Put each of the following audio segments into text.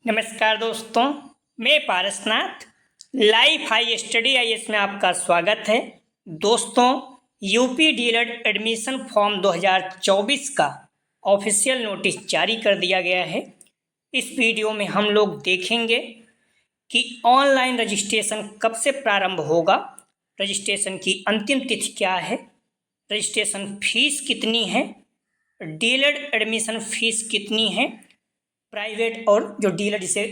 नमस्कार दोस्तों, मैं Parasnath life high study IAS में आपका स्वागत है। दोस्तों, यूपी डीएलएड एडमिशन फॉर्म 2024 का ऑफिशियल नोटिस जारी कर दिया गया है। इस वीडियो में हम लोग देखेंगे कि ऑनलाइन रजिस्ट्रेशन कब से प्रारंभ होगा, रजिस्ट्रेशन की अंतिम तिथि क्या है, रजिस्ट्रेशन फीस कितनी है, डीएलएड एडमिशन फीस कितनी है, प्राइवेट और जो डीएलएड जिसे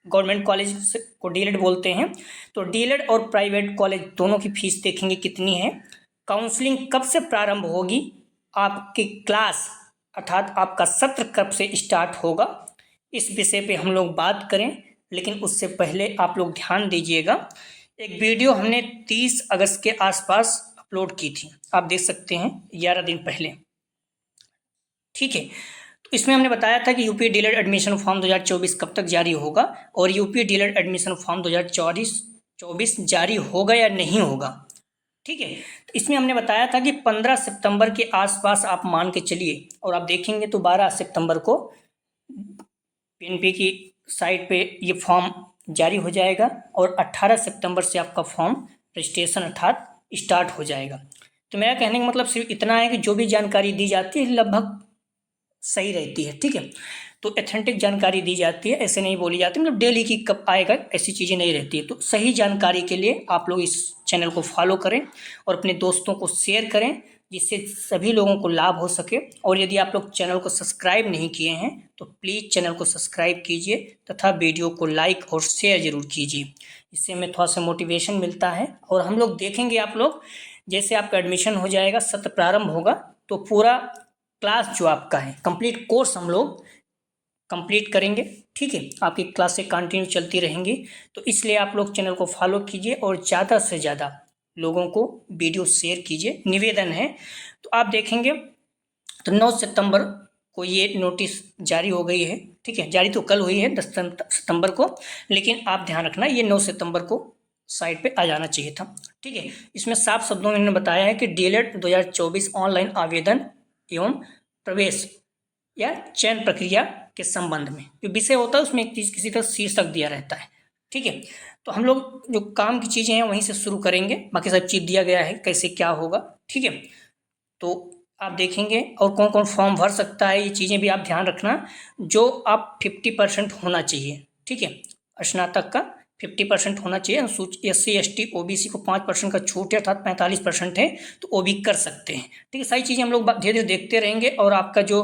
गवर्नमेंट कॉलेज को डीएलएड बोलते हैं, तो डीएलएड और प्राइवेट कॉलेज दोनों की फीस देखेंगे कितनी है, काउंसलिंग कब से प्रारंभ होगी, आपकी क्लास अर्थात आपका सत्र कब से स्टार्ट होगा, इस विषय पे हम लोग बात करें। लेकिन उससे पहले आप लोग ध्यान दीजिएगा, एक वीडियो हमने 30 अगस्त के आसपास अपलोड की थी, आप देख सकते हैं 11 दिन पहले। ठीक है, तो इसमें हमने बताया था कि यूपी डीएलएड एडमिशन फॉर्म 2024 कब तक जारी होगा और यूपी डीएलएड एडमिशन फॉर्म 2024 जारी होगा या नहीं होगा। ठीक है, तो इसमें हमने बताया था कि 15 सितंबर के आसपास आप मान के चलिए, और आप देखेंगे तो 12 सितंबर को पीएनपी की साइट पे ये फॉर्म जारी हो जाएगा और 18 सितंबर से आपका फॉर्म रजिस्ट्रेशन अर्थात स्टार्ट हो जाएगा। तो मेरा कहने का मतलब सिर्फ इतना है कि जो भी जानकारी दी जाती है लगभग सही रहती है। ठीक है, तो एथेंटिक जानकारी दी जाती है, ऐसे नहीं बोली जाती मतलब डेली की कब आएगा ऐसी चीज़ें नहीं रहती है। तो सही जानकारी के लिए आप लोग इस चैनल को फॉलो करें और अपने दोस्तों को शेयर करें, जिससे सभी लोगों को लाभ हो सके। और यदि आप लोग चैनल को सब्सक्राइब नहीं किए हैं तो प्लीज़ चैनल को सब्सक्राइब कीजिए तथा वीडियो को लाइक और शेयर ज़रूर कीजिए, इससे हमें थोड़ा सा मोटिवेशन मिलता है। और हम लोग देखेंगे, आप लोग जैसे आपका एडमिशन हो जाएगा, सत्र प्रारंभ होगा, तो पूरा क्लास जो आपका है कंप्लीट कोर्स हम लोग कंप्लीट करेंगे। ठीक है, आपकी क्लासें कंटिन्यू चलती रहेंगी, तो इसलिए आप लोग चैनल को फॉलो कीजिए और ज़्यादा से ज़्यादा लोगों को वीडियो शेयर कीजिए, निवेदन है। तो आप देखेंगे तो 9 सितंबर को ये नोटिस जारी हो गई है। ठीक है, जारी तो कल हुई है 10 सितंबर को, लेकिन आप ध्यान रखना ये 9 सितंबर को साइट पे आ जाना चाहिए था। ठीक है, इसमें साफ शब्दों में इन्होंने बताया है कि डीएलएड 2024 ऑनलाइन आवेदन एवं प्रवेश या चयन प्रक्रिया के संबंध में जो विषय होता है उसमें एक चीज़ किसी का शीर्षक दिया रहता है। ठीक है, तो हम लोग जो काम की चीज़ें हैं वहीं से शुरू करेंगे, बाकी सब चीज़ दिया गया है कैसे क्या होगा। ठीक है, तो आप देखेंगे और कौन कौन फॉर्म भर सकता है, ये चीज़ें भी आप ध्यान रखना। जो आप 50% होना चाहिए। ठीक है, स्नातक का 50% होना चाहिए। अनुसूचित SC ST OBC को 5% का छूट है अर्थात 45% है, तो वो भी कर सकते हैं। ठीक है, सारी चीज़ें हम लोग धीरे धीरे देखते रहेंगे। और आपका जो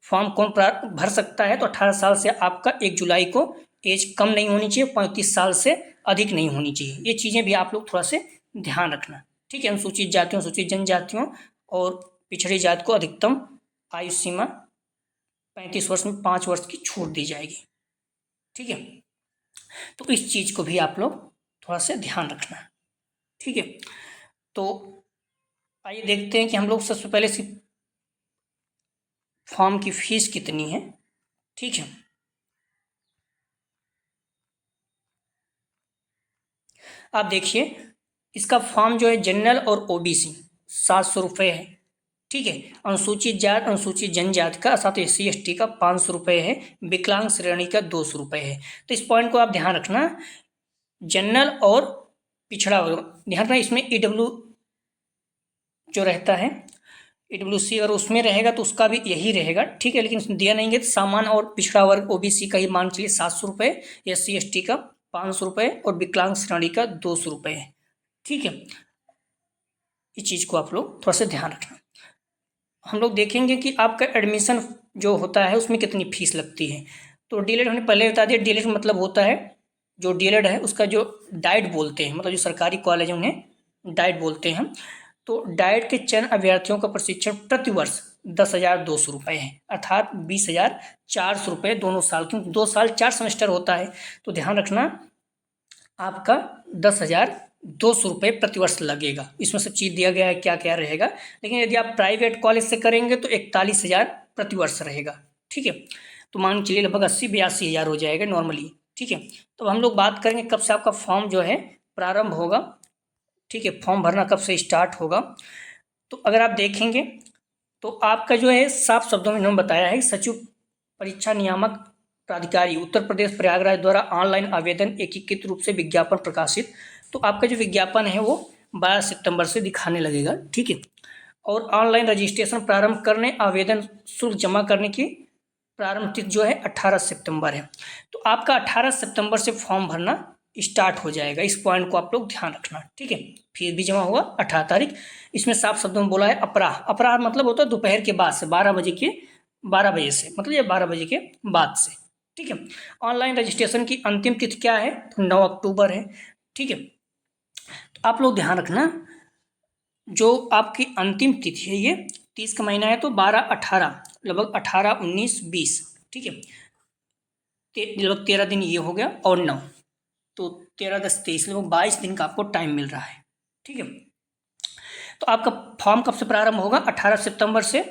फॉर्म कौन भर सकता है, तो 18 साल से आपका 1 जुलाई को एज कम नहीं होनी चाहिए, 35 साल से अधिक नहीं होनी चाहिए। ये चीज़ें भी आप लोग थोड़ा से ध्यान रखना। ठीक है, अनुसूचित जातियों, अनुसूचित जनजातियों और पिछड़ी जाति को अधिकतम आयु सीमा 35 वर्ष में 5 वर्ष की छूट दी जाएगी। ठीक है, तो इस चीज़ को भी आप लोग थोड़ा सा ध्यान रखना। ठीक है, तो आइए देखते हैं कि हम लोग सबसे पहले फॉर्म की फीस कितनी है। ठीक है, आप देखिए इसका फॉर्म जो है जनरल और OBC 700 रुपये है। ठीक है, अनुसूचित जात अनुसूचित जनजाति का साथ SC ST का 500 रुपये है, विकलांग श्रेणी का 200 रुपये है। तो इस पॉइंट को आप ध्यान रखना, जनरल और पिछड़ा वर्ग ध्यान रखना। इसमें EW जो रहता है, EWC अगर उसमें रहेगा तो उसका भी यही रहेगा। ठीक है, लेकिन दिया नहीं है तो सामान्य और पिछड़ा वर्ग OBC का ही मान चलिए 700 रुपये, SC ST का 500 रुपये और विकलांग श्रेणी का 200 रुपये है। ठीक है, इस चीज़ को आप लोग थोड़ा सा ध्यान रखना। हम लोग देखेंगे कि आपका एडमिशन जो होता है उसमें कितनी फीस लगती है। तो डीएलएड हमने पहले बता दिया, डीएलएड मतलब होता है जो डीएलएड है उसका जो डाइट बोलते हैं, मतलब जो सरकारी कॉलेज है उन्हें डाइट बोलते हैं। तो डाइट के चयन अभ्यर्थियों का प्रशिक्षण प्रतिवर्ष 10,200 रुपये है अर्थात 20,400 रुपये दोनों साल, क्योंकि 2 साल 4 सेमेस्टर होता है। तो ध्यान रखना आपका 10,200 रुपये प्रतिवर्ष लगेगा। इसमें सब चीज़ दिया गया है क्या क्या रहेगा। लेकिन यदि आप प्राइवेट कॉलेज से करेंगे तो 41,000 प्रतिवर्ष रहेगा। ठीक है, तो मान चलिए लगभग 80-82 हज़ार हो जाएगा नॉर्मली। ठीक है, तो हम लोग बात करेंगे कब से आपका फॉर्म जो है प्रारंभ होगा। ठीक है, फॉर्म भरना कब से स्टार्ट होगा। तो अगर आप देखेंगे तो आपका जो है साफ शब्दों में इन्होंने बताया है, सचिव परीक्षा नियामक प्राधिकारी उत्तर प्रदेश प्रयागराज द्वारा ऑनलाइन आवेदन एकीकृत रूप से विज्ञापन प्रकाशित। तो आपका जो विज्ञापन है वो 12 सितंबर से दिखाने लगेगा, ठीक है। और ऑनलाइन रजिस्ट्रेशन प्रारंभ करने, आवेदन शुल्क जमा करने की प्रारंभ तिथि जो है 18 सितंबर है। तो आपका 18 सितंबर से फॉर्म भरना स्टार्ट हो जाएगा। इस पॉइंट को आप लोग ध्यान रखना, ठीक है। फीस भी जमा होगा 18 तारीख। इसमें साफ शब्दों में बोला है अपराह। अपराह मतलब होता है दोपहर के बाद से 12 बजे से, मतलब ये 12 बजे के बाद से, ठीक है। ऑनलाइन रजिस्ट्रेशन की अंतिम तिथि क्या है? तो 9 अक्टूबर है, ठीक है। तो आप लोग ध्यान रखना, जो आपकी अंतिम तिथि है ये 30 का महीना है, तो 12, 18, लगभग 18, 19, 20, ठीक है। लगभग 13 दिन ये हो गया और 9, तो 13, 10, 23, लगभग 22 दिन का आपको टाइम मिल रहा है, ठीक है। तो आपका फॉर्म कब से प्रारंभ होगा? 18 सितंबर से,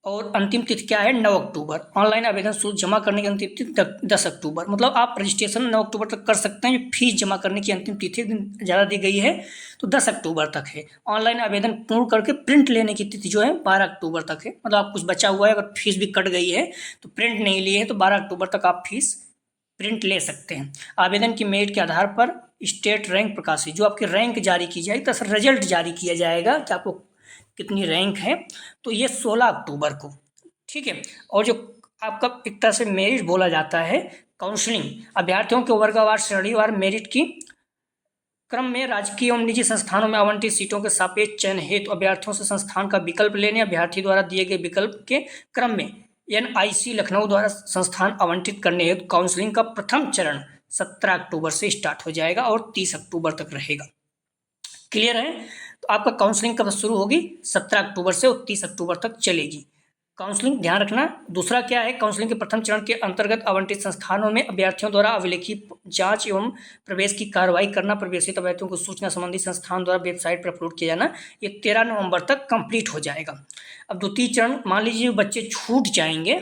और अंतिम तिथि क्या है? 9 अक्टूबर। ऑनलाइन आवेदन शुल्क जमा करने की अंतिम तिथि 10 अक्टूबर। मतलब आप रजिस्ट्रेशन 9 अक्टूबर तक कर सकते हैं। फीस जमा करने की अंतिम तिथि ज़्यादा दी गई है, तो 10 अक्टूबर तक है। ऑनलाइन आवेदन पूर्ण करके प्रिंट लेने की तिथि जो है 12 अक्टूबर तक है। मतलब आप कुछ बचा हुआ है, अगर फीस भी कट गई है तो प्रिंट नहीं लिए है, तो 12 अक्टूबर तक आप फीस प्रिंट ले सकते हैं। आवेदन की मेरिट के आधार पर स्टेट रैंक प्रकाशित, जो आपकी रैंक जारी की जाएगी, तो रिजल्ट जारी किया जाएगा कि आपको कितनी रैंक है, तो ये 16 अक्टूबर को, ठीक है। और जो आपका एक तरह से मेरिट बोला जाता है, काउंसलिंग अभ्यर्थियों के वर्गवार श्रेणीवार मेरिट की क्रम में राजकीय एवं निजी संस्थानों में आवंटित सीटों के सापेक्ष चयन हेतु अभ्यर्थियों से संस्थान का विकल्प लेने, अभ्यर्थी द्वारा दिए गए विकल्प के क्रम में NIC लखनऊ द्वारा संस्थान आवंटित करने हेतु काउंसलिंग का प्रथम चरण 17 अक्टूबर से स्टार्ट हो जाएगा और 30 अक्टूबर तक रहेगा। क्लियर है? तो आपका काउंसलिंग कब शुरू होगी? 17 अक्टूबर से और 30 अक्टूबर तक चलेगी काउंसलिंग। ध्यान रखना। दूसरा क्या है? काउंसलिंग के प्रथम चरण के अंतर्गत आवंटित संस्थानों में अभ्यर्थियों द्वारा अभिलेखी जांच एवं प्रवेश की कार्रवाई करना, प्रवेशित अभ्यर्थियों को सूचना संबंधी संस्थान द्वारा वेबसाइट पर अपलोड किया जाना, ये 13 नवंबर तक कंप्लीट हो जाएगा। अब द्वितीय चरण, मान लीजिए बच्चे छूट जाएंगे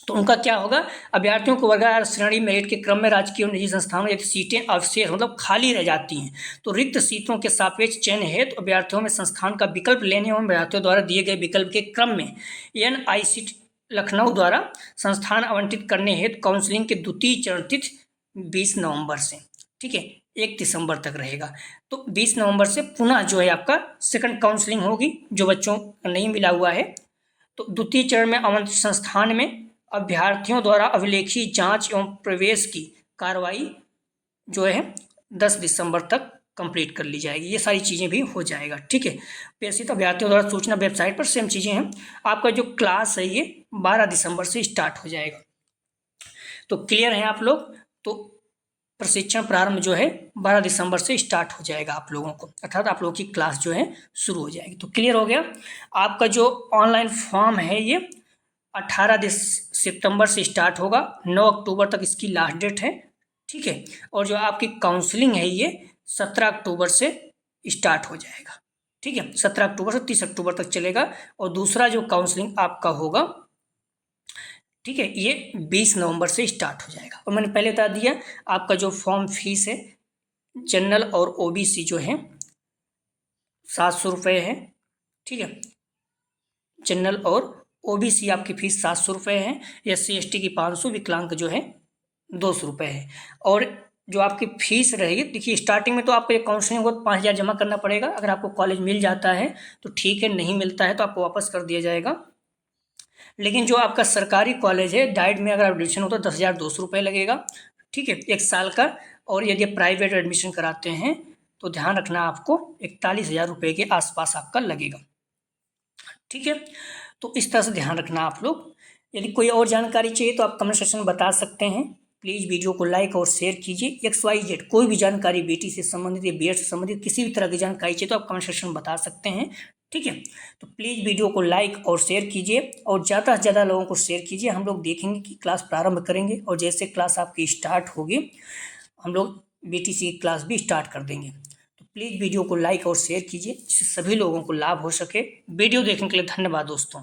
तो उनका क्या होगा? अभ्यर्थियों को वर्गवार श्रेणी मेरिट के क्रम में राजकीय और निजी संस्थानों यदि सीटें अवशेष मतलब खाली रह जाती हैं, तो रिक्त सीटों के सापेक्ष चयन हेतु अभ्यर्थियों में संस्थान का विकल्प लेने एवं अभ्यर्थियों द्वारा दिए गए विकल्प के क्रम में NIC लखनऊ द्वारा संस्थान आवंटित करने हेतु काउंसलिंग के द्वितीय चरण तिथि 20 नवंबर से, ठीक है, 1 दिसंबर तक रहेगा। तो 20 नवंबर से पुनः जो है आपका सेकंड काउंसलिंग होगी, जो बच्चों को नहीं मिला हुआ है। तो द्वितीय चरण में आवंटित संस्थान में अभ्यर्थियों द्वारा अभिलेखी जांच एवं प्रवेश की कार्रवाई जो है 10 दिसंबर तक कंप्लीट कर ली जाएगी। ये सारी चीज़ें भी हो जाएगा, ठीक है। प्रेषित अभ्यर्थियों द्वारा सूचना वेबसाइट पर सेम चीज़ें हैं। आपका जो क्लास है ये 12 दिसंबर से स्टार्ट हो जाएगा। तो क्लियर है आप लोग? तो प्रशिक्षण प्रारंभ जो है 12 दिसंबर से स्टार्ट हो जाएगा आप लोगों को, अर्थात आप लोगों की क्लास जो है शुरू हो जाएगी। तो क्लियर हो गया? आपका जो ऑनलाइन फॉर्म है ये 18 सितंबर से स्टार्ट होगा, 9 अक्टूबर तक इसकी लास्ट डेट है, ठीक है। और जो आपकी काउंसलिंग है ये 17 अक्टूबर से स्टार्ट हो जाएगा, ठीक है। 17 अक्टूबर से 30 अक्टूबर तक चलेगा। और दूसरा जो काउंसलिंग आपका होगा, ठीक है, ये 20 नवंबर से स्टार्ट हो जाएगा। और मैंने पहले बता दिया आपका जो फॉर्म फीस है जनरल और OBC जो है 700 रुपये है, ठीक है। जनरल और OBC आपकी फीस 700 रुपये है। SC ST की 500, विकलांग जो है 200 रुपये है। और जो आपकी फीस रहेगी, देखिए स्टार्टिंग में तो आपको एक काउंसलिंग होगा 5000 जमा करना पड़ेगा। अगर आपको कॉलेज मिल जाता है तो ठीक है, नहीं मिलता है तो आपको वापस कर दिया जाएगा। लेकिन जो आपका सरकारी कॉलेज है डाइट में अगर एडमिशन होता है 10,200 रुपये लगेगा, ठीक है, 1 साल का। और यदि प्राइवेट एडमिशन कराते हैं तो ध्यान रखना आपको 41,000 रुपये के आसपास आपका लगेगा, ठीक है। तो इस तरह से ध्यान रखना आप लोग। यदि कोई और जानकारी चाहिए तो आप कमेंट सेक्शन में बता सकते हैं। प्लीज़ वीडियो को लाइक और शेयर कीजिए। XYZ कोई भी जानकारी BT से संबंधित या BED से संबंधित किसी भी तरह की जानकारी चाहिए तो आप कमेंट सेक्शन में बता सकते हैं, ठीक है। तो प्लीज़ वीडियो को लाइक और शेयर कीजिए और ज़्यादा से ज़्यादा लोगों को शेयर कीजिए। हम लोग देखेंगे कि क्लास प्रारंभ करेंगे और जैसे क्लास आपकी स्टार्ट होगी हम लोग BTC की क्लास भी स्टार्ट कर देंगे। तो प्लीज़ वीडियो को लाइक और शेयर कीजिए जिससे सभी लोगों को लाभ हो सके। वीडियो देखने के लिए धन्यवाद दोस्तों।